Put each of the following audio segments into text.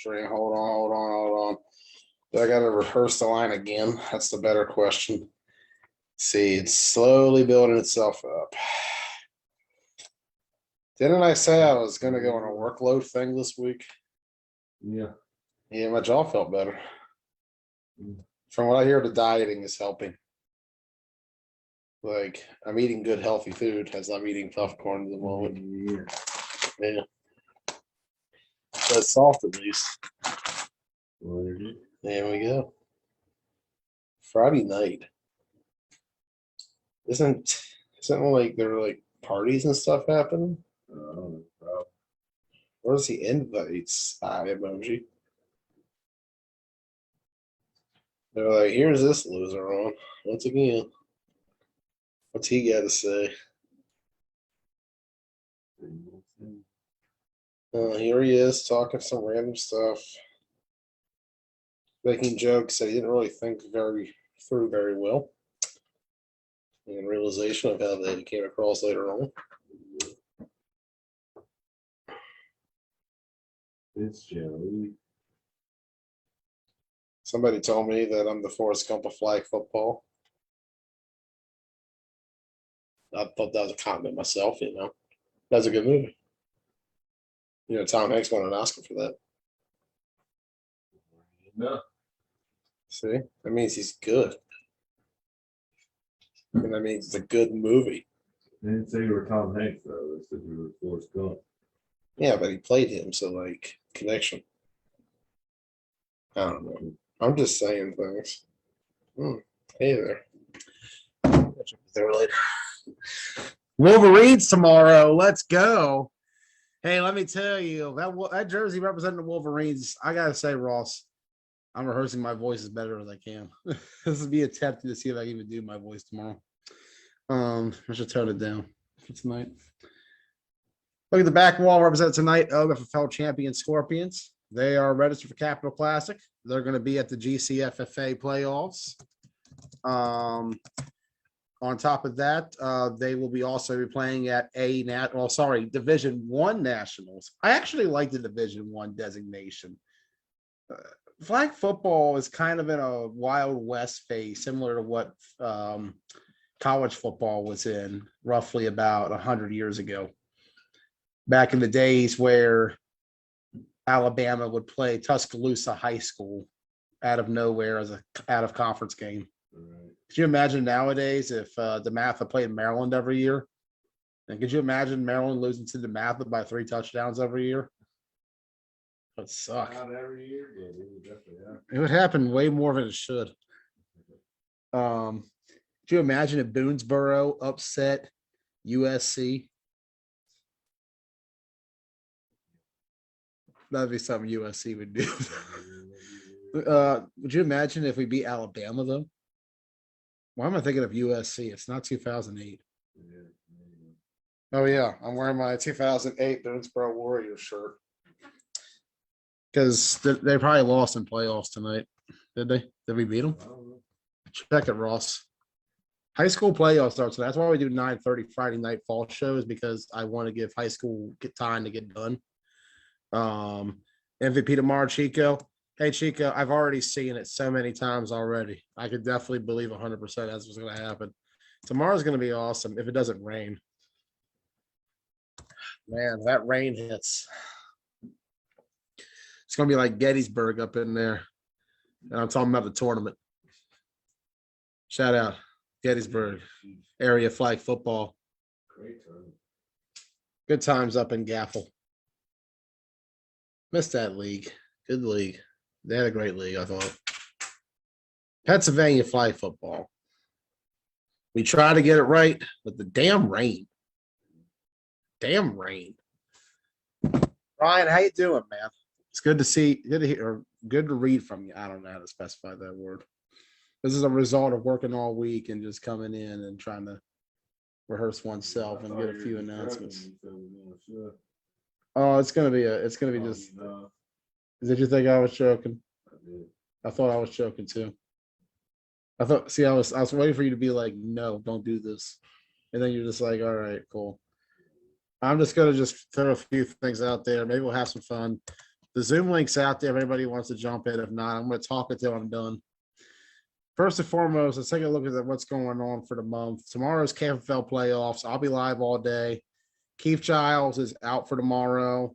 string. Hold on. Do I got to rehearse the line again? That's the better question. See, it's slowly building itself up. Didn't I say I was going to go on a workload thing this week? Yeah. Yeah, my jaw felt better. From what I hear, the dieting is helping. Like, I'm eating good, healthy food as I'm eating popcorn at the moment. Yeah. But it's soft at least. There we go. Friday night. Isn't like there are like parties and stuff happening? Where's the invites? Emoji. They're like, here's this loser on once again. What's he got to say? Here he is talking some random stuff, making jokes that he didn't really think through very well. And realization of how they came across later on. It's Joey. Somebody told me that I'm the Forrest Gump of flag football. I thought that was a compliment myself, That's a good movie. Tom Hanks won an Oscar for that. No. See? That means he's good. And that means it's a good movie. They didn't say you were Tom Hanks, though. They said you were Forrest Gump. Yeah, but he played him, so like connection. I don't know. I'm just saying things. Hey there. Catch up with her later. Wolverines tomorrow. Let's go. Hey, let me tell you, that jersey representing the Wolverines, I gotta say, Ross, I'm rehearsing my voice as better as I can. This will be attempted to see if I can even do my voice tomorrow. I should tone it down for tonight. Look at the back wall represent tonight. OFFL champion Scorpions. They are registered for Capital Classic. They're going to be at the GCFFA playoffs. On top of that, they will be also playing at Division I Nationals. I actually like the Division I designation. Flag football is kind of in a Wild West phase, similar to what college football was in roughly about 100 years ago. Back in the days where Alabama would play Tuscaloosa High School out of nowhere as a out of conference game. Right. Could you imagine nowadays if DeMatha played Maryland every year? And could you imagine Maryland losing to DeMatha by 3 touchdowns every year? That would suck. Not every year, but it would definitely happen. It would happen way more than it should. Could you imagine if Boonesboro upset USC? That'd be something USC would do. Would you imagine if we beat Alabama, though? Why am I thinking of USC? It's not 2008. Oh, yeah. I'm wearing my 2008 Boonesboro Warriors shirt. Because they probably lost in playoffs tonight. Did they? Did we beat them? Check it, Ross. High school playoffs starts. So that's why we do 9:30 Friday night fall shows, because I want to give high school time to get done. MVP tomorrow, Chico. Hey, Chico, I've already seen it so many times already. I could definitely believe 100% that's what's going to happen. Tomorrow's going to be awesome if it doesn't rain. Man, that rain hits. It's going to be like Gettysburg up in there. And I'm talking about the tournament. Shout out Gettysburg area flag football. Great time. Good times up in Gaffle. Missed that league. Good league. They had a great league, I thought. Pennsylvania flag football. We try to get it right, but the damn rain. Damn rain. Ryan, how you doing, man? It's good to see, good to hear, or good to read from you. I don't know how to specify that word. This is a result of working all week and just coming in and trying to rehearse oneself and get a few announcements. Oh, it's gonna be just. Did you think I was joking? I thought I was joking too. I was waiting for you to be like, no, don't do this. And then you're just like, all right, cool. I'm just gonna throw a few things out there. Maybe we'll have some fun. The Zoom link's out there if anybody wants to jump in. If not, I'm going to talk until I'm done. First and foremost, let's take a look at what's going on for the month. Tomorrow's KFL playoffs. I'll be live all day. Keith Giles is out for tomorrow.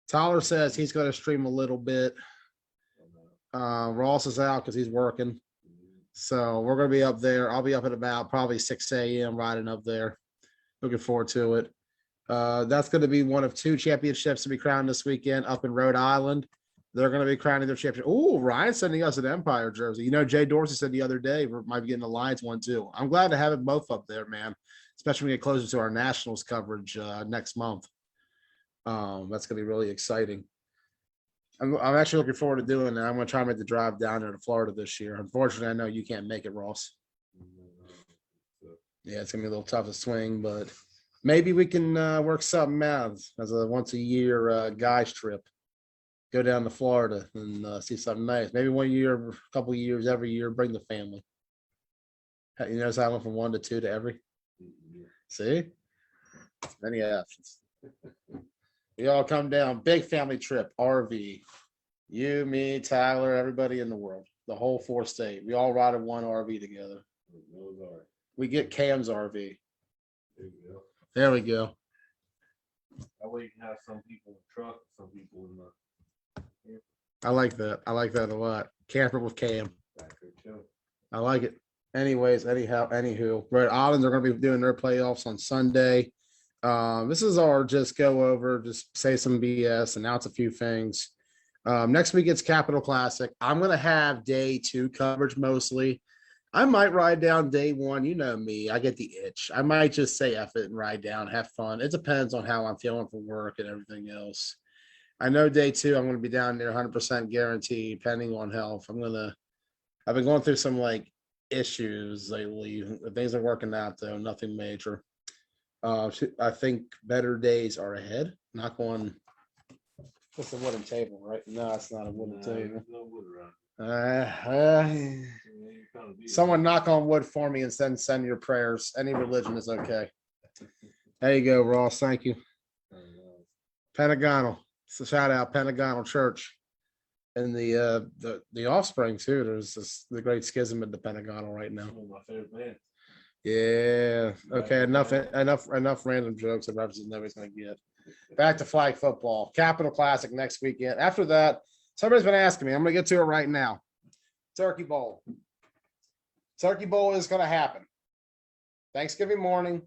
Tyler says he's going to stream a little bit. Ross is out because he's working. So we're going to be up there. I'll be up at about probably 6 a.m. riding up there. Looking forward to it. That's going to be one of 2 championships to be crowned this weekend up in Rhode Island. They're going to be crowning their champion. Oh, Ryan's sending us an Empire jersey. You know, Jay Dorsey said the other day we might be getting the Lions one too. I'm glad to have it both up there, man. Especially when we get closer to our Nationals coverage next month. That's going to be really exciting. I'm actually looking forward to doing that. I'm going to try and make the drive down there to Florida this year. Unfortunately, I know you can't make it, Ross. Yeah, it's going to be a little tough to swing, but maybe we can work something out as a once-a-year guys trip. Go down to Florida and see something nice. Maybe 1 year, a couple of years, every year, bring the family. You notice I went from 1 to 2 to every? See? Many options. We all come down, big family trip, RV. You, me, Tyler, everybody in the world, the whole 4-state. We all ride in one RV together. We get Cam's RV. There we go. That way you can have some people in the truck, some people in the. I like that. I like that a lot. Camper with Cam. Factory too. I like it. Anyways, anywho, Rhode Island are going to be doing their playoffs on Sunday. This is our just go over, just say some BS, announce a few things. Next week it's Capital Classic. I'm going to have day 2 coverage mostly. I might ride down day 1. You know me, I get the itch. I might just say F it and ride down, have fun. It depends on how I'm feeling for work and everything else. I know day 2, I'm going to be down there 100% guaranteed, depending on health. I've been going through some like issues lately. Things are working out though, nothing major. I think better days are ahead. Not going. It's a wooden table, right? No, it's not a wooden table. No wood around. Someone knock on wood for me and send your prayers. Any religion is okay. There you go, Ross. Thank you. Pentagonal. It's a shout out, Pentagonal Church. And the offspring too. There's the great schism in the Pentagonal right now. One of my favorite bands. Yeah. Okay. Enough random jokes that represents nobody's gonna get. Back to flag football. Capital Classic next weekend. After that, somebody's been asking me. I'm gonna get to it right now. Turkey Bowl. Turkey Bowl is gonna happen. Thanksgiving morning.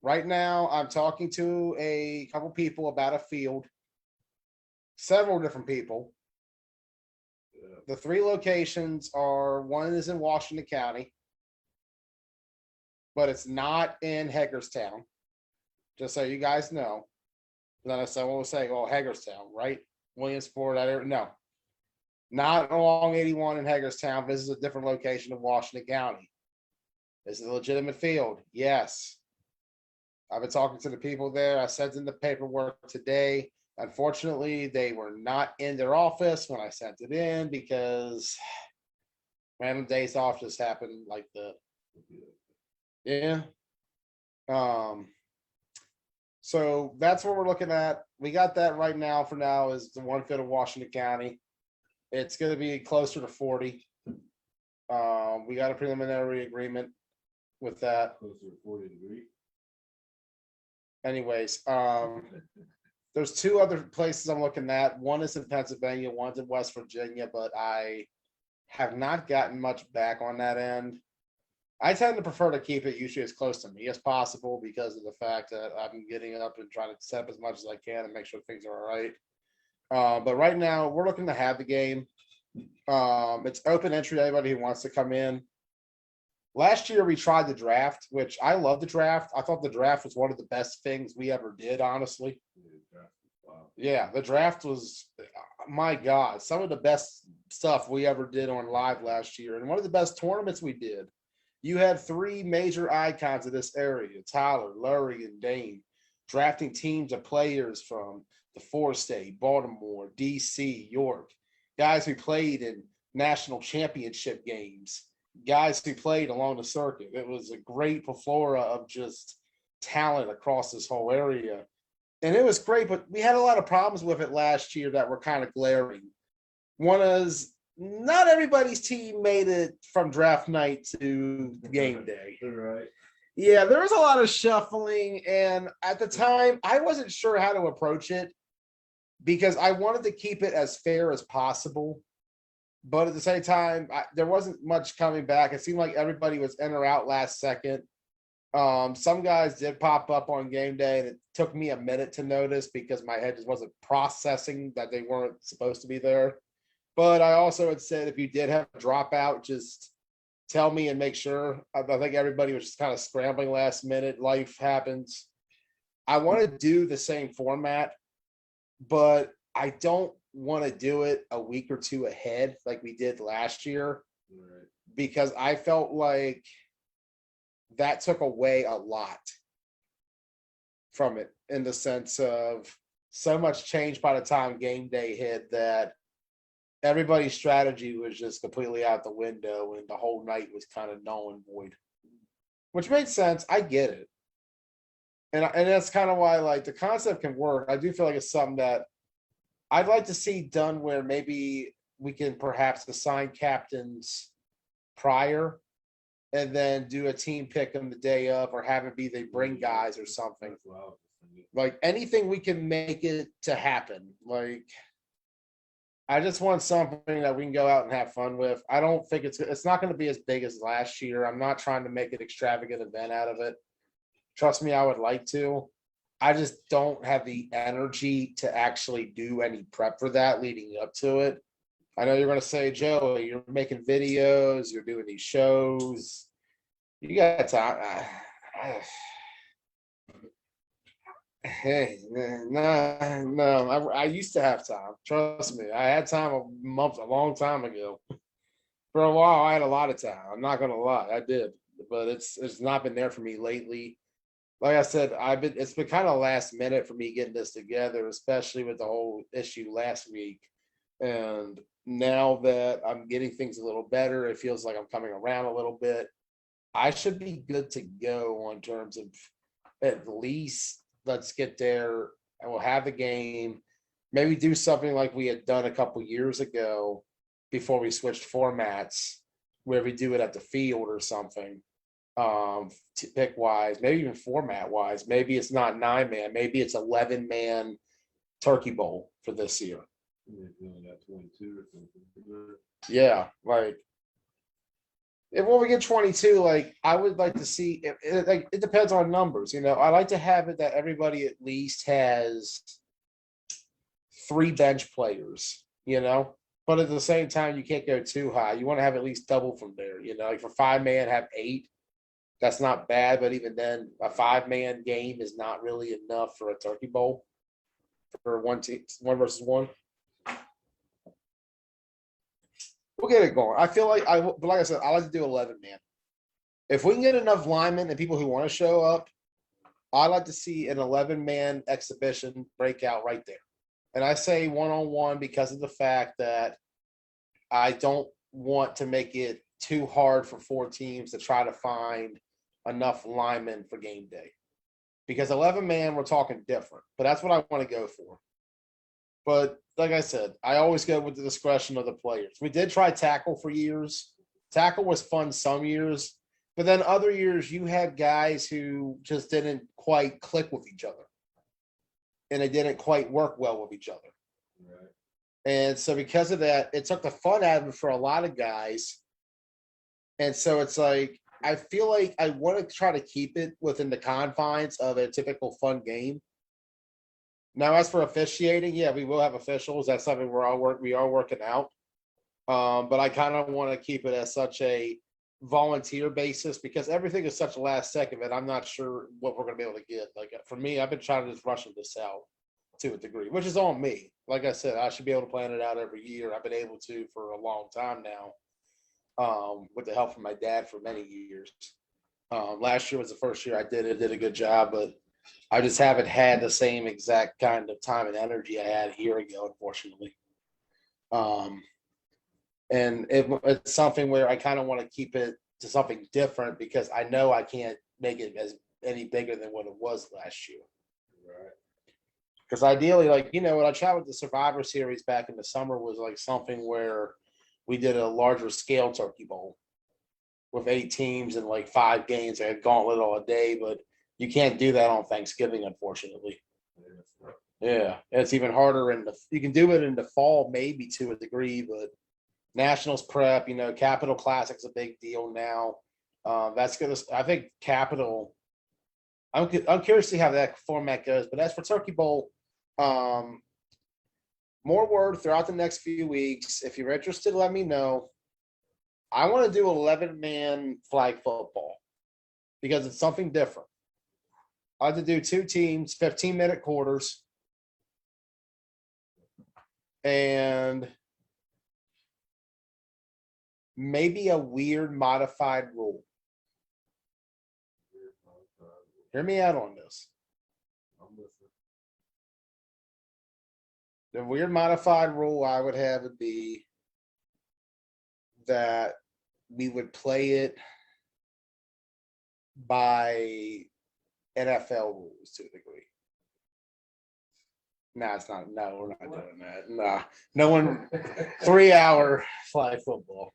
Right now, I'm talking to a couple people about a field. Several different people. The 3 locations are, one is in Washington County, but it's not in Hagerstown. Just so you guys know. Then someone will say, "Oh, Hagerstown, right? Williamsport, that area." No, not along 81 in Hagerstown. This is a different location of Washington County. This is a legitimate field. Yes. I've been talking to the people there. I sent in the paperwork today. Unfortunately, they were not in their office when I sent it in because random days off just happened like that. Yeah. So that's what we're looking at. We got that right now for now is the one field of Washington County. It's going to be closer to 40. We got a preliminary agreement with that. Closer to 40 degrees. Anyways, there's 2 other places I'm looking at. One is in Pennsylvania, one's in West Virginia, but I have not gotten much back on that end. I tend to prefer to keep it usually as close to me as possible because of the fact that I'm getting up and trying to set up as much as I can and make sure things are all right. But right now, we're looking to have the game. It's open entry to anybody who wants to come in. Last year, we tried the draft, which I love the draft. I thought the draft was one of the best things we ever did, honestly. Wow. Yeah, the draft was, my God, some of the best stuff we ever did on live last year, and one of the best tournaments we did. You had 3 major icons of this area, Tyler, Lurie, and Dane, drafting teams of players from the 4-state, Baltimore, DC, York, guys who played in national championship games, guys who played along the circuit. It was a great plethora of just talent across this whole area. and it was great, but we had a lot of problems with it last year that were kind of glaring. One is not everybody's team made it from draft night to game day. Right. Yeah, there was a lot of shuffling, and at the time, I wasn't sure how to approach it because I wanted to keep it as fair as possible. But at the same time, there wasn't much coming back. It seemed like everybody was in or out last second. Some guys did pop up on game day, and it took me a minute to notice because my head just wasn't processing that they weren't supposed to be there. But I also had said if you did have a dropout, just tell me and make sure. I think everybody was just kind of scrambling last minute. Life happens. I want to do the same format, but I don't want to do it a week or two ahead like we did last year Right. because I felt like that took away a lot from it in the sense of so much change by the time game day hit that everybody's strategy was just completely out the window and the whole night was kind of null and void, which made sense. I get it. And that's kind of why like the concept can work. I do feel like it's something that I'd like to see done where maybe we can perhaps assign captains prior and then do a team pick them the day of or have it be they bring guys or something. That's what I was thinking. Like anything we can make it to happen. Like I just want something that we can go out and have fun with. I don't think it's not going to be as big as last year. I'm not trying to make an extravagant event out of it. Trust me, I would like to. I just don't have the energy to actually do any prep for that leading up to it. I know you're going to say, Joey, you're making videos, you're doing these shows. You got time. Hey, no, I used to have time. Trust me, I had time a long time ago. For a while, I had a lot of time. I'm not gonna lie, I did, but it's not been there for me lately. Like I said, it's been kind of last minute for me getting this together, especially with the whole issue last week. And now that I'm getting things a little better, it feels like I'm coming around a little bit. I should be good to go on terms of at least let's get there and we'll have the game. Maybe do something like we had done a couple years ago before we switched formats, where we do it at the field or something. Pick wise, maybe even format wise. Maybe it's not 9-man, maybe it's 11-man turkey bowl for this year. Maybe only got 22 or something. Yeah, like if when we get 22, like I would like to see like it depends on numbers, I like to have it that everybody at least has 3 bench players, but at the same time you can't go too high. You want to have at least double from there, like for 5-man have 8. That's not bad, but even then a 5-man game is not really enough for a turkey bowl for one team, 1 versus 1. We'll get it going. I feel like but like I said, I like to do 11-man. If we can get enough linemen and people who want to show up, I like to see an 11-man exhibition breakout right there. And I say 1-on-1 because of the fact that I don't want to make it too hard for 4 teams to try to find enough linemen for game day. Because 11-man, we're talking different, but that's what I want to go for. But like I said, I always go with the discretion of the players. We did try tackle for years. Tackle was fun some years, but then other years you had guys who just didn't quite click with each other. And they didn't quite work well with each other. Right. And so because of that, it took the fun out of it for a lot of guys. And so it's like, I feel like I want to try to keep it within the confines of a typical fun game. Now, as for officiating, yeah, we will have officials. That's something we are working out. But I kind of want to keep it as such a volunteer basis because everything is such a last second that I'm not sure what we're going to be able to get. Like for me, I've been trying to just rushing this out to a degree, which is on me. Like I said, I should be able to plan it out every year. I've been able to for a long time now, with the help from my dad for many years. Last year was the first year I did a good job, but I just haven't had the same exact kind of time and energy I had a year ago, unfortunately. And it's something where I kind of want to keep it to something different because I know I can't make it as any bigger than what it was last year. Right. Because ideally, like, when I tried with the Survivor Series back in the summer was like something where we did a larger scale Turkey Bowl with 8 teams and like 5 games. I had gauntlet all day, but you can't do that on Thanksgiving, unfortunately. Yeah, it's even harder you can do it in the fall, maybe to a degree, but Nationals prep, Capital Classic's a big deal now. That's gonna. I think Capital. I'm curious to see how that format goes. But as for Turkey Bowl, more word throughout the next few weeks. If you're interested, let me know. I want to do 11-man flag football because it's something different. I like to do 2 teams, 15-minute quarters, and maybe a weird modified rule. Hear me out on this. The weird modified rule I would have would be that we would play it by NFL rules to a degree. No, it's not. No, we're not doing that. Nah, no one. 3-hour flag football.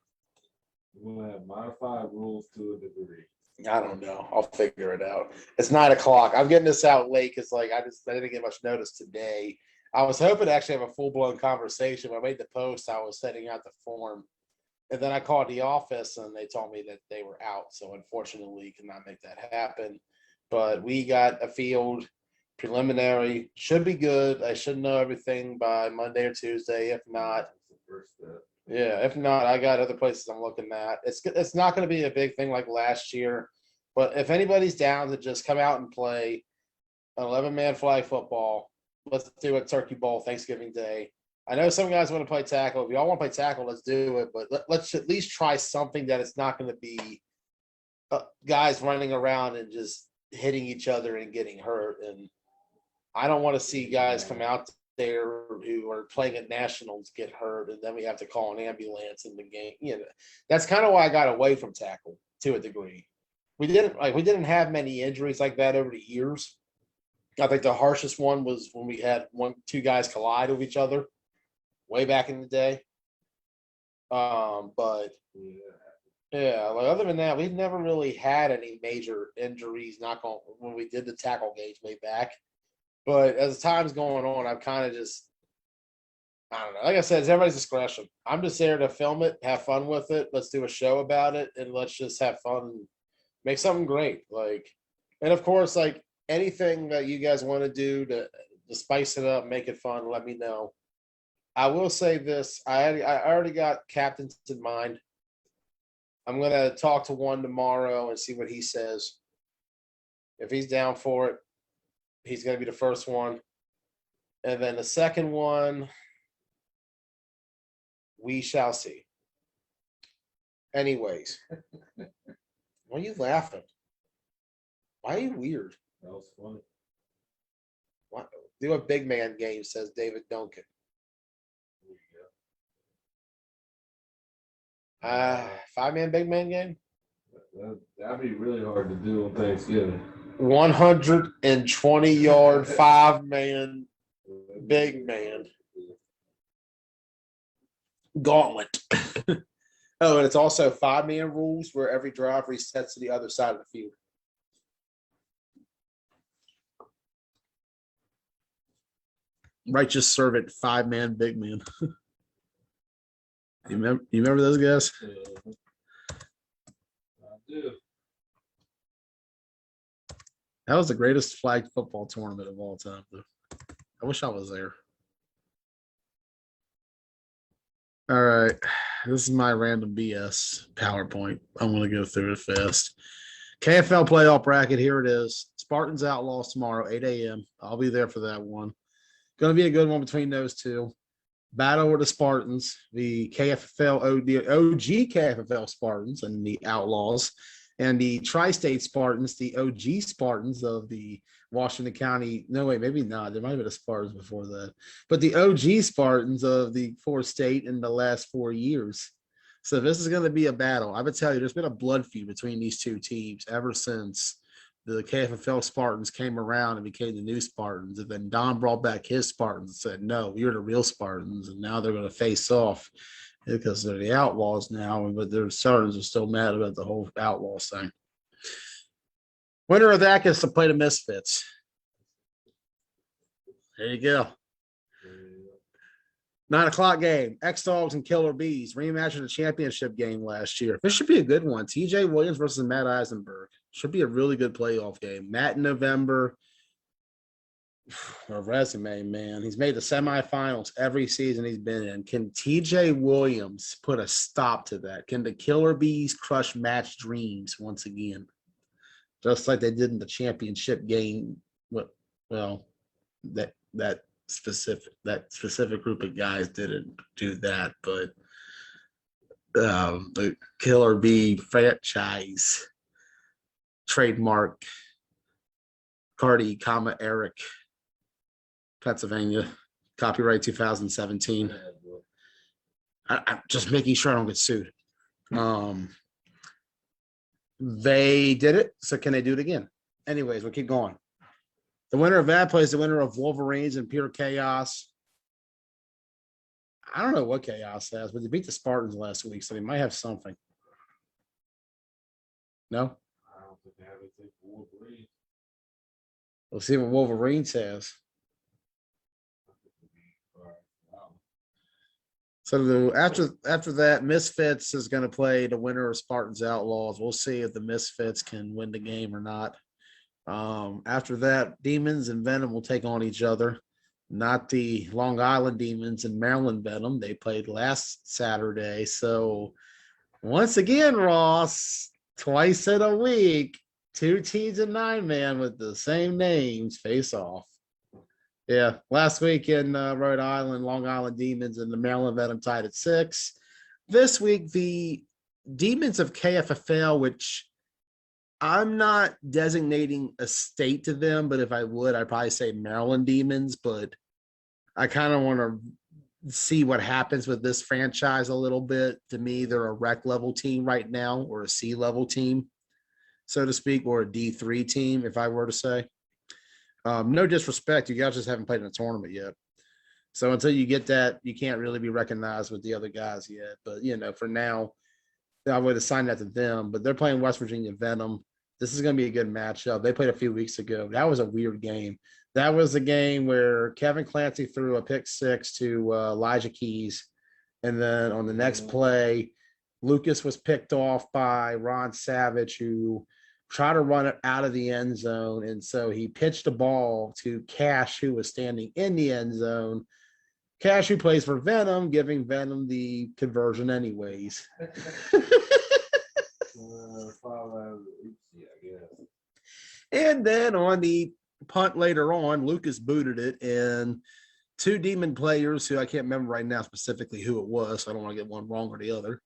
We're gonna have modified rules to a degree. I don't know. I'll figure it out. It's 9:00. I'm getting this out late because, like, I didn't get much notice today. I was hoping to actually have a full-blown conversation. When I made the post, I was setting out the form. And then I called the office and they told me that they were out. So unfortunately, could not make that happen. But we got a field preliminary. Should be good. I should know everything by Monday or Tuesday. If not, That's the first step. yeah, if not, I got other places I'm looking at. It's not going to be a big thing like last year. But if anybody's down to just come out and play an 11-man flag football, let's do a Turkey Bowl Thanksgiving Day. I know some guys want to play tackle. If y'all want to play tackle, let's do it. But let's at least try something that it's not going to be guys running around and just hitting each other and getting hurt. And I don't want to see guys come out there who are playing at Nationals get hurt, and then we have to call an ambulance in the game. That's kind of why I got away from tackle to a degree. We didn't have many injuries like that over the years. I think the harshest one was when we had 2 guys collide with each other way back in the day. But yeah, like other than that, we've never really had any major injuries. Knock on when we did the tackle gauge way back. But as time's going on, I've kind of just, I don't know. Like I said, it's everybody's discretion. I'm just there to film it, have fun with it. Let's do a show about it, and let's just have fun and make something great. And of course, like anything that you guys want to do to spice it up, make it fun, let me know. I will say this: I already got captains in mind. I'm gonna talk to one tomorrow and see what he says. If he's down for it, he's going to be the first one. And then the second one, we shall see. Anyways. Why are you laughing? Why are you weird? That was funny. What? Do a big man game, says David Duncan. 5-man big man game? That'd be really hard to do on Thanksgiving. 120-yard 5-man big man gauntlet. Oh, and it's also 5-man rules where every drive resets to the other side of the field. Righteous servant 5-man big man. You remember those guys? I do. That was the greatest flag football tournament of all time, though. I wish I was there. All right. This is my random BS PowerPoint. I'm going to go through it fast. KFL playoff bracket. Here it is. Spartans Outlaws tomorrow, 8 a.m. I'll be there for that one. Going to be a good one between those two. Battle with the Spartans, the KFL, the OG KFL Spartans and the Outlaws, and the Tri-State Spartans, the OG Spartans of the Washington County. No, wait, maybe not. There might have been a Spartans before that. But the OG Spartans of the 4th state in the last 4 years. So this is going to be a battle. I would tell you, there's been a blood feud between these two teams ever since the KFFL Spartans came around and became the new Spartans. And then Don brought back his Spartans and said, no, you're the real Spartans. And now they're going to face off because they're the Outlaws now. But their Spartans are still mad about the whole Outlaws thing. Winner of that gets to play the Misfits. There you go. 9 o'clock game. X-Dogs and Killer Bees. Rematch of the championship game last year. This should be a good one. TJ Williams versus Matt Eisenberg. Should be a really good playoff game. Matt in November. A resume, man. He's made the semifinals every season he's been in. Can TJ Williams put a stop to that? Can the Killer Bees crush Matt's dreams once again? Just like they did in the championship game. Well, that specific group of guys didn't do that, but the Killer Bee franchise trademark Cardi, Eric, Pennsylvania, copyright 2017. I'm just making sure I don't get sued. They did it, so can they do it again? Anyways, we'll keep going. The winner of that plays the winner of Wolverines and Pure Chaos. I don't know what Chaos has, but they beat the Spartans last week, so they might have something. No? I don't think they have anything for Wolverine. We'll see what Wolverines has. So after that, Misfits is going to play the winner of Spartans Outlaws. We'll see if the Misfits can win the game or not. After that, Demons and Venom will take on each other. Not the Long Island Demons and Maryland Venom. They played last Saturday. So once again, Ross, twice in a week, 2 teams and 9-man with the same names face off. Yeah, last week in Rhode Island, Long Island Demons and the Maryland Venom tied at 6. This week, the Demons of KFFL, which I'm not designating a state to them, but if I would, I'd probably say Maryland Demons, but I kind of want to see what happens with this franchise a little bit. To me, they're a rec level team right now, or a C level team, so to speak, or a D3 team, if I were to say. No disrespect, you guys just haven't played in a tournament yet. So until you get that, you can't really be recognized with the other guys yet. But, for now, I would assign that to them. But they're playing West Virginia Venom. This is going to be a good matchup. They played a few weeks ago. That was a weird game. That was a game where Kevin Clancy threw a pick 6 to Elijah Keys. And then on the next play, Lucas was picked off by Ron Savage, who tried to run it out of the end zone. And so he pitched the ball to Cash, who was standing in the end zone. Cash, who plays for Venom, giving Venom the conversion anyways. And then on the punt later on, Lucas booted it, and 2 Demon players, who I can't remember right now specifically who it was, so I don't want to get one wrong or the other,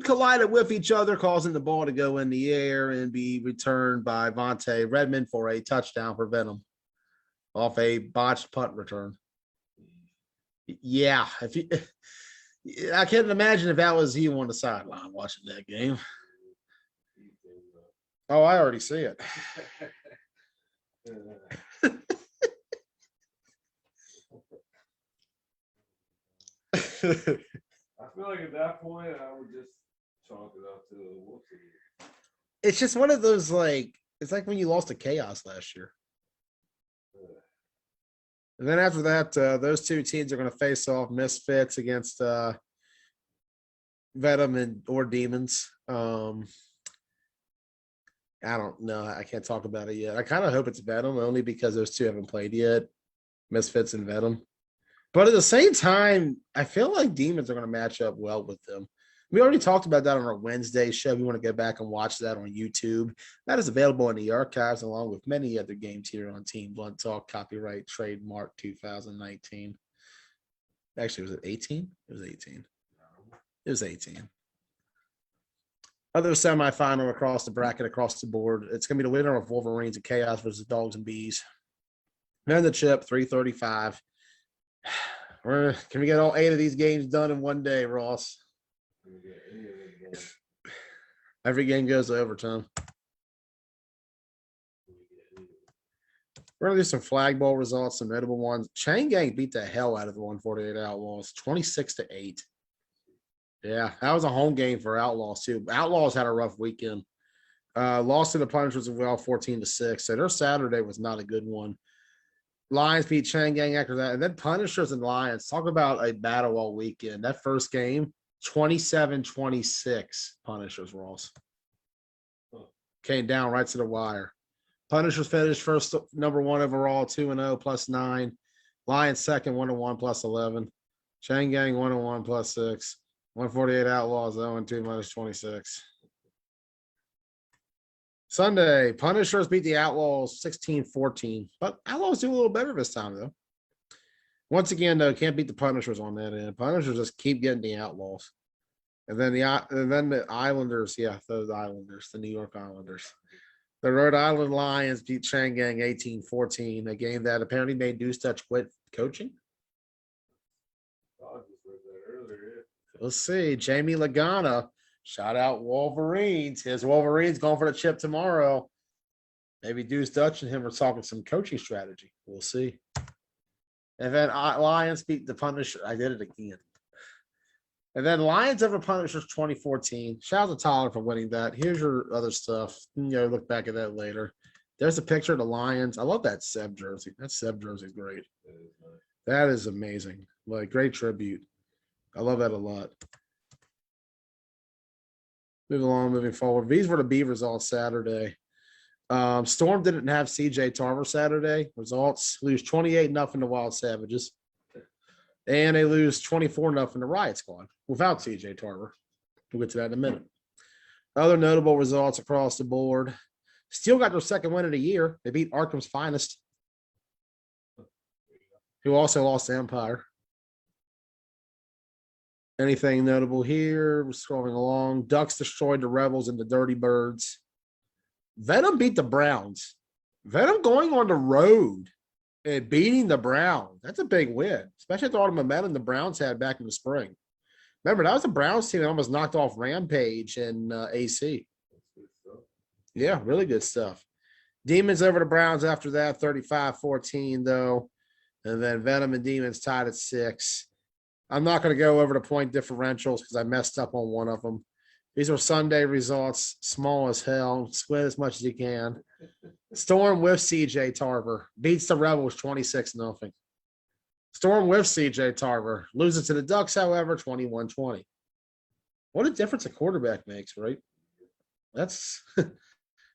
collided with each other, causing the ball to go in the air and be returned by Vontae Redmond for a touchdown for Venom off a botched punt return. Yeah, I can't imagine if that was you on the sideline watching that game. Oh, I already see it. I feel like at that point, I would just chalk it up to whoopsie. It's just one of those, it's like when you lost to Chaos last year. And then after that, those 2 teams are going to face off, Misfits against Venom or Demons. I don't know. I can't talk about it yet. I kind of hope it's Venom, only because those 2 haven't played yet, Misfits and Venom. But at the same time, I feel like Demons are going to match up well with them. We already talked about that on our Wednesday show. We want to go back and watch that on YouTube. That is available in the archives, along with many other games here on Team Blunt Talk, copyright trademark 2019. Actually, was it 18? It was 18. It was 18. Other semifinal across the bracket, across the board. It's going to be the winner of Wolverines and Chaos versus Dogs and Bees. Man the chip, 335. Can we get all 8 of these games done in one day, Ross? Every game goes to overtime. We're gonna do some flag bowl results, some notable ones. Chain Gang beat the hell out of the 148 Outlaws, 26-8. Yeah, that was a home game for Outlaws too. Outlaws had a rough weekend. Lost to the Punishers as well, 14-6. So their Saturday was not a good one. Lions beat Chain Gang after that, and then Punishers and Lions. Talk about a battle all weekend. That first game, 27-26. Punishers, Ross. Came down right to the wire. Punishers finished first, number 1 overall, 2-0 +9. Lions second, 1-1 +11. Chain Gang 1-1 +6. 148 Outlaws 0-2 -26. Sunday, Punishers beat the Outlaws 16-14, but Outlaws do a little better this time though. Once again, though, can't beat the Punishers on that end. Punishers just keep getting the Outlaws, and then the Islanders, yeah, those Islanders, the New York Islanders. The Rhode Island Lions beat Chain Gang 18-14, a game that apparently made Deuce Dutch quit coaching. Let's see. Jamie Lagana, shout out Wolverines. His Wolverines going for the chip tomorrow. Maybe Deuce Dutch and him are talking some coaching strategy. We'll see. And then Lions beat the Punishers. I did it again. And then Lions over Punishers 2014. Shout out to Tyler for winning that. Here's your other stuff. Look back at that later. There's a picture of the Lions. I love that Seb jersey. That Seb jersey is great. That is amazing. Like, great tribute. I love that a lot. Moving forward. These were the Beavers on Saturday. Storm didn't have CJ Tarver Saturday. Results: lose 28-0 to Wild Savages. And they lose 24-0 to Riot Squad without CJ Tarver. We'll get to that in a minute. Other notable results across the board. Steel got their second win of the year. They beat Arkham's Finest, who also lost to Empire. Anything notable here? We're scrolling along. Ducks destroyed the Rebels and the Dirty Birds. Venom beat the Browns. Venom going on the road and beating the Browns. That's a big win, especially after all the momentum the Browns had back in the spring. Remember, that was the Browns team that almost knocked off Rampage and AC. Yeah, really good stuff. Demons over the Browns after that, 35-14, though. And then Venom and Demons tied at 6. I'm not going to go over the point differentials because I messed up on one of them. These are Sunday results, small as hell. Squint as much as you can. Storm with CJ Tarver beats the Rebels 26-0. Storm with CJ Tarver loses to the Ducks, however, 21-20. What a difference a quarterback makes, right? That's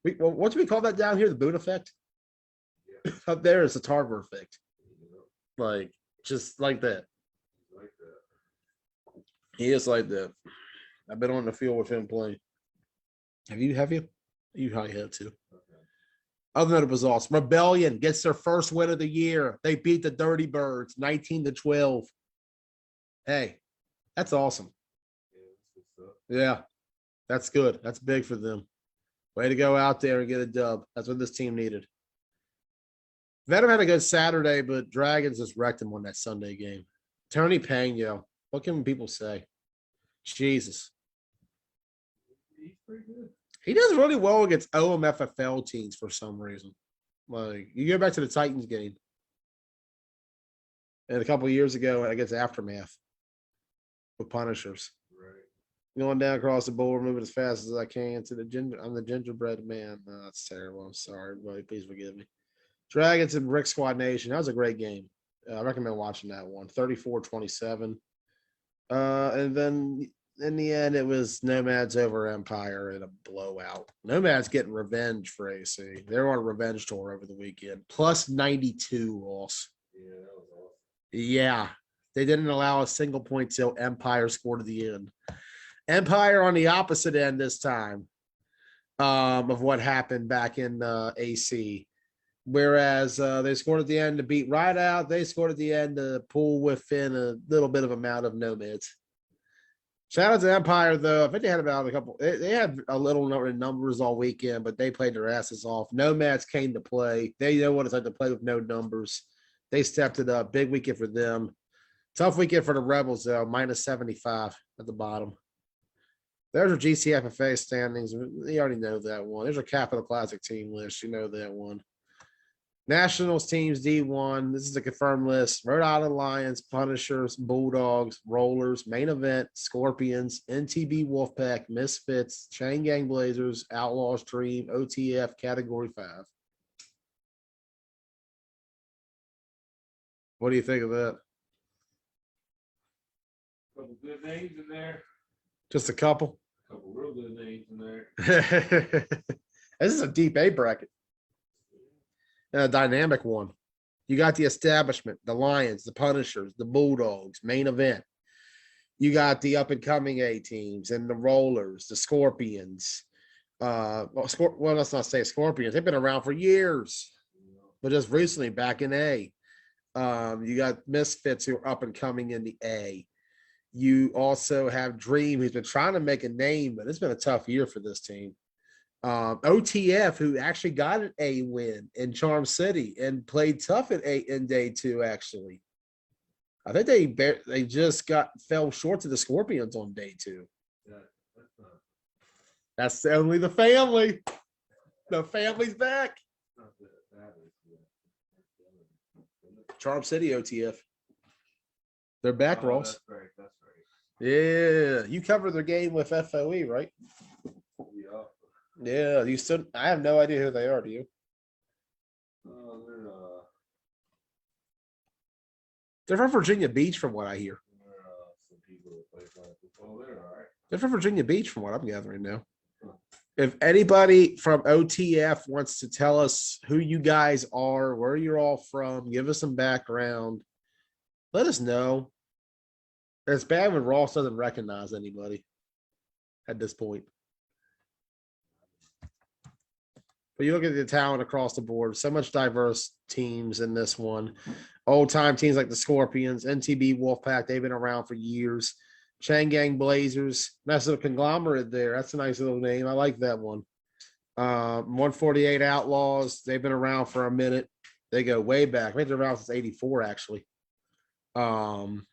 what do we call that down here? The Boone effect. Up there is the Tarver effect. Like, just like that. He is like that. I've been on the field with him playing. Have you? You probably had to. Other than it was awesome. Rebellion gets their first win of the year. They beat the Dirty Birds 19-12. Hey, that's awesome. Yeah, that's good. That's big for them. Way to go out there and get a dub. That's what this team needed. Venom had a good Saturday, but Dragons just wrecked him on that Sunday game. Tony Pagno. What can people say? Jesus. He's pretty good. He does really well against OMFFL teams for some reason. Like, you go back to the Titans game. And a couple of years ago against Aftermath with Punishers. Right. Going down across the board, moving as fast as I can to the ginger. I'm the gingerbread man. No, that's terrible. I'm sorry, everybody. Please forgive me. Dragons and Rick Squad Nation. That was a great game. I recommend watching that one. 34-27. And then in the end, it was Nomads over Empire in a blowout. Nomads getting revenge for AC. They're on a revenge tour over the weekend. Plus 92 loss. Yeah, that was awesome. Yeah. They didn't allow a single point till Empire scored at the end. Empire on the opposite end this time of what happened back in AC. Whereas they scored at the end to beat right out. They scored at the end to pull within a little bit of amount of Nomads. Shout out to Empire, though. I think they had about a couple. They had a little number of numbers all weekend, but they played their asses off. Nomads came to play. They know what it's like to play with no numbers. They stepped it up. Big weekend for them. Tough weekend for the Rebels, though. Minus 75 at the bottom. There's our GCFFA standings. You already know that one. There's our Capital Classic team list. You know that one. Nationals teams D1. This is a confirmed list. Rhode Island Lions, Punishers, Bulldogs, Rollers, Main Event, Scorpions, NTB Wolfpack, Misfits, Chain Gang Blazers, Outlaws Dream, OTF Category 5. What do you think of that? Couple good names in there. Just a couple? Couple real good names in there. This is a deep A bracket. And a dynamic one. You got the establishment, the Lions, the Punishers, the Bulldogs, Main Event. You got the up and coming A teams and the Rollers, the Scorpions. Well, let's not say Scorpions. They've been around for years, but just recently back in A. You got Misfits who are up and coming in the A. You also have Dream, who's been trying to make a name, but it's been a tough year for this team. OTF, who actually got an A win in Charm City and played tough in day 2, actually. I think they just fell short to the Scorpions on day 2. Yeah, That's only the family. The family's back. not that is, Charm City OTF. They're back, Oh, Ross. that's right. That's right. Yeah, you covered their game with FOE, right? Yeah. Yeah, you still. I have no idea who they are. Do you? They're They're from Virginia Beach, from what I hear. some people that play flag football. They're all right. They're from Virginia Beach, from what I'm gathering now. If anybody from OTF wants to tell us who you guys are, where you're all from, give us some background, let us know. It's bad when Ross doesn't recognize anybody at this point. But you look at the talent across the board, so much diverse teams in this one. Old time teams like the Scorpions, NTB Wolfpack, they've been around for years. Chain Gang Blazers, nice little conglomerate there. That's a nice little name. I like that one. 148 Outlaws, they've been around for a minute. They go way back. I think they're around since 84, actually. And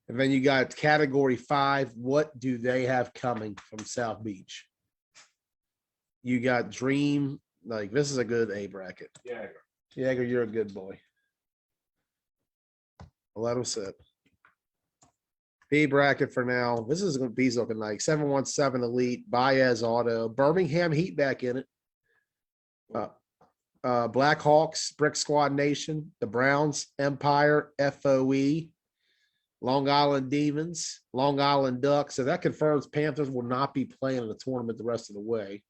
then you got Category 5. What do they have coming from South Beach? You got Dream. Like, this is a good A bracket. Yeah. Jagger, you're a good boy. I'll let him sit. B bracket for now. This is going to be looking like 717 Elite, Baez Auto, Birmingham Heat back in it. Black Hawks, Brick Squad Nation, the Browns, Empire, FOE, Long Island Demons, Long Island Ducks. So that confirms Panthers will not be playing in the tournament the rest of the way.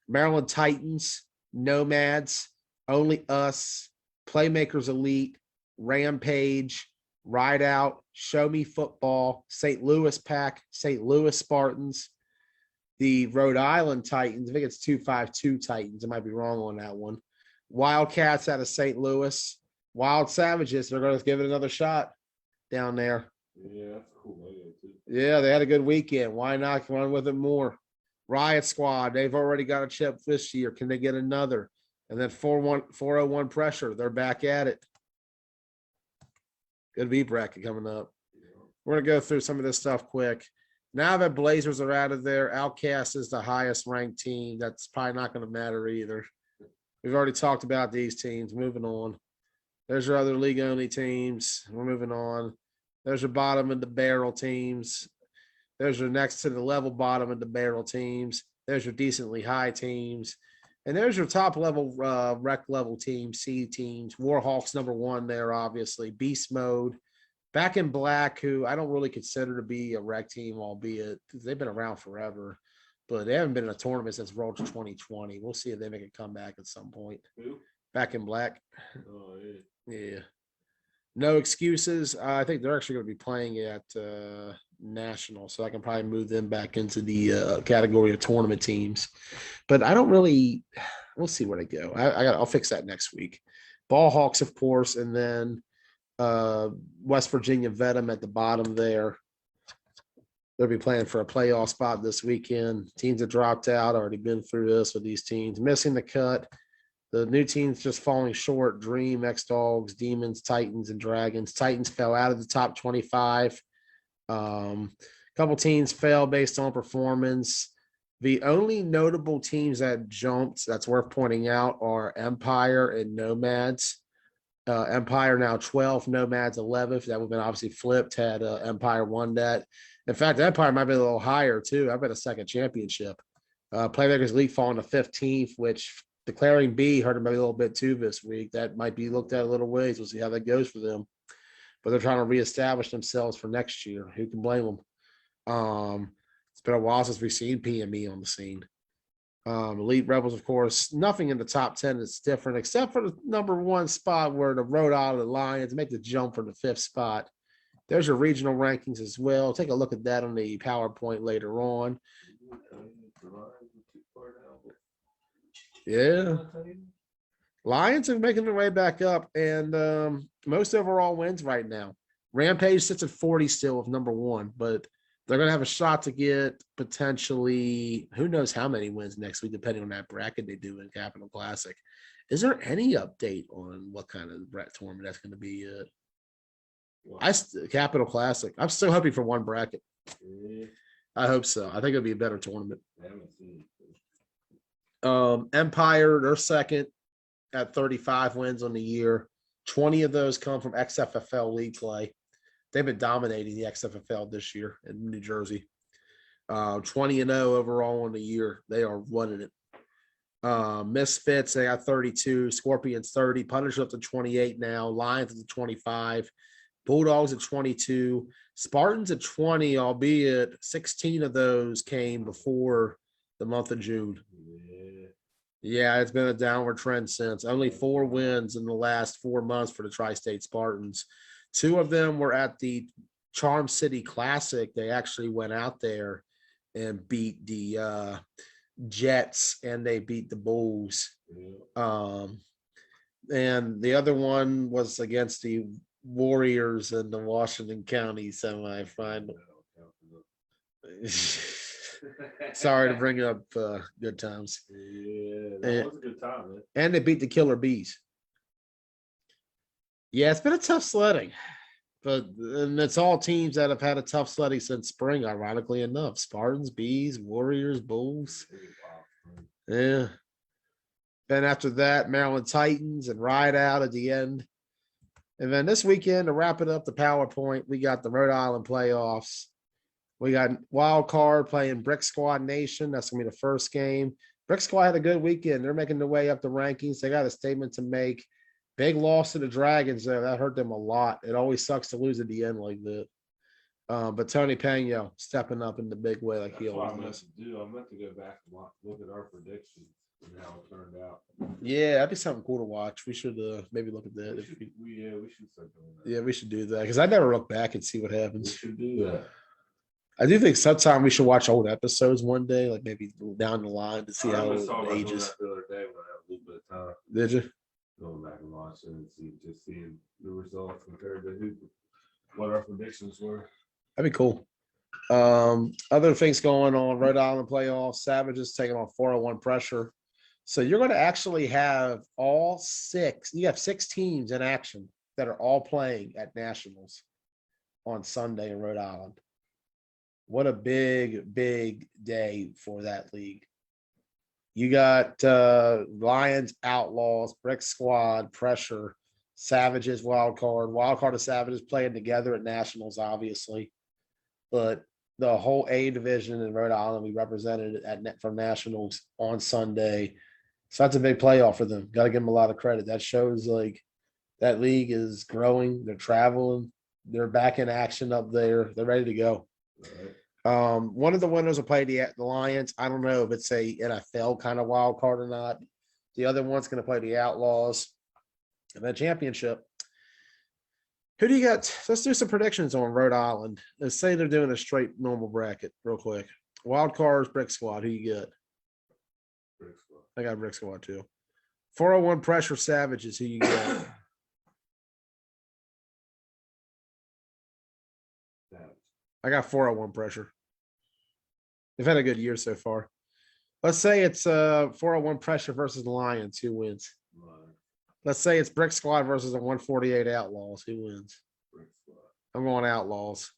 Maryland Titans, Nomads, Only Us, Playmakers Elite, Rampage, Ride Out, Show Me Football, St. Louis Pack, St. Louis Spartans, the Rhode Island Titans. I think it's 252 Titans. I might be wrong on that one. Wildcats out of St. Louis, Wild Savages. They're going to give it another shot down there. Yeah, that's cool. Too. Yeah, they had a good weekend. Why not run with it more? Riot Squad, they've already got a chip this year. Can they get another? And then 401 Pressure, they're back at it. Good V bracket coming up. We're going to go through some of this stuff quick. Now that Blazers are out of there, Outcast is the highest ranked team. That's probably not going to matter either. We've already talked about these teams. Moving on. There's your other league only teams. We're moving on. There's your bottom of the barrel teams. There's your next to the level bottom of the barrel teams. There's your decently high teams. And there's your top level rec level teams, C teams. Warhawks #1 there, obviously. Beast Mode. Back in Black, who I don't really consider to be a rec team, albeit they've been around forever. But they haven't been in a tournament since Roach 2020. We'll see if they make a comeback at some point. Who? Back in Black. Oh, yeah. Yeah. No excuses. I think they're actually going to be playing at National, so I can probably move them back into the category of tournament teams. But I don't really. We'll see where they go. I'll fix that next week. Ball Hawks, of course, and then West Virginia Vetem at the bottom there. They'll be playing for a playoff spot this weekend. Teams that dropped out already been through this with these teams missing the cut. The new teams just falling short. Dream, X-Dogs, Demons, Titans, and Dragons. Titans fell out of the top 25. A couple teams fell based on performance. The only notable teams that jumped that's worth pointing out are Empire and Nomads. Empire now 12th, Nomads 11th. That would have been obviously flipped had Empire won that. In fact, Empire might be a little higher too. I bet a second championship. Playmakers League falling to 15th, which declaring B hurt them maybe a little bit too this week. That might be looked at a little ways. We'll see how that goes for them. But they're trying to reestablish themselves for next year. Who can blame them? It's been a while since we've seen PME on the scene. Elite Rebels, of course, nothing in the top 10 is different except for the number 1 spot where the Rhode Island Lions make the jump from the 5th spot. There's your regional rankings as well. Take a look at that on the PowerPoint later on. Yeah. Lions are making their way back up, and most overall wins right now. Rampage sits at 40 still with number 1, but they're going to have a shot to get potentially who knows how many wins next week, depending on that bracket they do in Capital Classic. Is there any update on what kind of tournament that's going to be? Capital Classic. I'm still hoping for one bracket. Yeah. I hope so. I think it'll be a better tournament. Empire, they're second at 35 wins on the year. 20 of those come from XFFL league play. They've been dominating the XFFL this year in New Jersey. 20-0 overall on the year. They are running it. Misfits, they got 32. Scorpions 30. Punisher up to 28 now. Lions at 25. Bulldogs at 22. Spartans at 20, albeit 16 of those came before the month of June. Yeah, it's been a downward trend since. Only 4 wins in the last 4 months for the Tri-State Spartans. 2 of them were at the Charm City Classic. They actually went out there and beat the Jets, and they beat the Bulls. And the other one was against the Warriors in the Washington County semifinal. Sorry to bring up good times. Yeah, that was a good time, man. And they beat the Killer Bees. Yeah, it's been a tough sledding, and it's all teams that have had a tough sledding since spring, ironically enough. Spartans, Bees, Warriors, Bulls. Yeah. Then after that, Maryland Titans and Ride Out at the end. And then this weekend, to wrap it up, the PowerPoint, we got the Rhode Island playoffs. We got Wild Card playing Brick Squad Nation. That's going to be the first game. Brick Squad had a good weekend. They're making their way up the rankings. They got a statement to make. Big loss to the Dragons, though. That hurt them a lot. It always sucks to lose at the end like that. But Tony Pena stepping up in the big way like he always does. I meant to go back and look at our predictions and how it turned out. Yeah, that'd be something cool to watch. We should maybe look at that. We should start doing that. Yeah, we should do that because I never look back and see what We happens. should do that. I do think sometime we should watch old episodes one day, like maybe down the line to see how I was talking it about doing ages. that the other day when I had a little bit of time. Did you? Going back and watching and seeing the results compared to what our predictions were. That'd be cool. Other things going on, Rhode Island playoffs, Savages taking on 401 Pressure. So you're going to actually have all 6. You have 6 teams in action that are all playing at Nationals on Sunday in Rhode Island. What a big, big day for that league. You got Lions, Outlaws, Brick Squad, Pressure, Savages, Wild Card and Savages playing together at Nationals, obviously. But the whole A division in Rhode Island, we represented from Nationals on Sunday. So that's a big playoff for them. Got to give them a lot of credit. That shows like that league is growing. They're traveling. They're back in action up there. They're ready to go. Right. One of the winners will play the Lions. I don't know if it's a NFL kind of wild card or not. The other one's going to play the Outlaws and the championship. Who do you got? Let's do some predictions on Rhode Island. Let's say they're doing a straight normal bracket real quick. Wild cards, Brick Squad. Who you got? Brick Squad. I got Brick Squad too. 401 Pressure Savages. Who you got? Savage. I got 401 Pressure. They've had a good year so far. Let's say it's 401 Pressure versus the Lions. Who wins? Lions. Let's say it's Brick Squad versus the 148 Outlaws. Who wins? Brick Squad. I'm going Outlaws.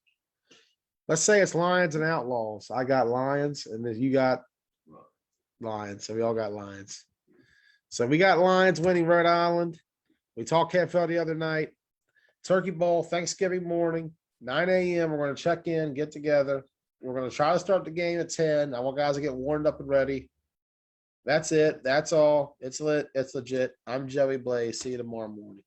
Let's say it's Lions and Outlaws. I got Lions, and then you got Lions. So we all got Lions. So we got Lions winning Rhode Island. We talked KFL the other night. Turkey Bowl, Thanksgiving morning, 9 a.m. We're going to check in, get together. We're going to try to start the game at 10. I want guys to get warmed up and ready. That's it. That's all. It's lit. It's legit. I'm Joey Blaze. See you tomorrow morning.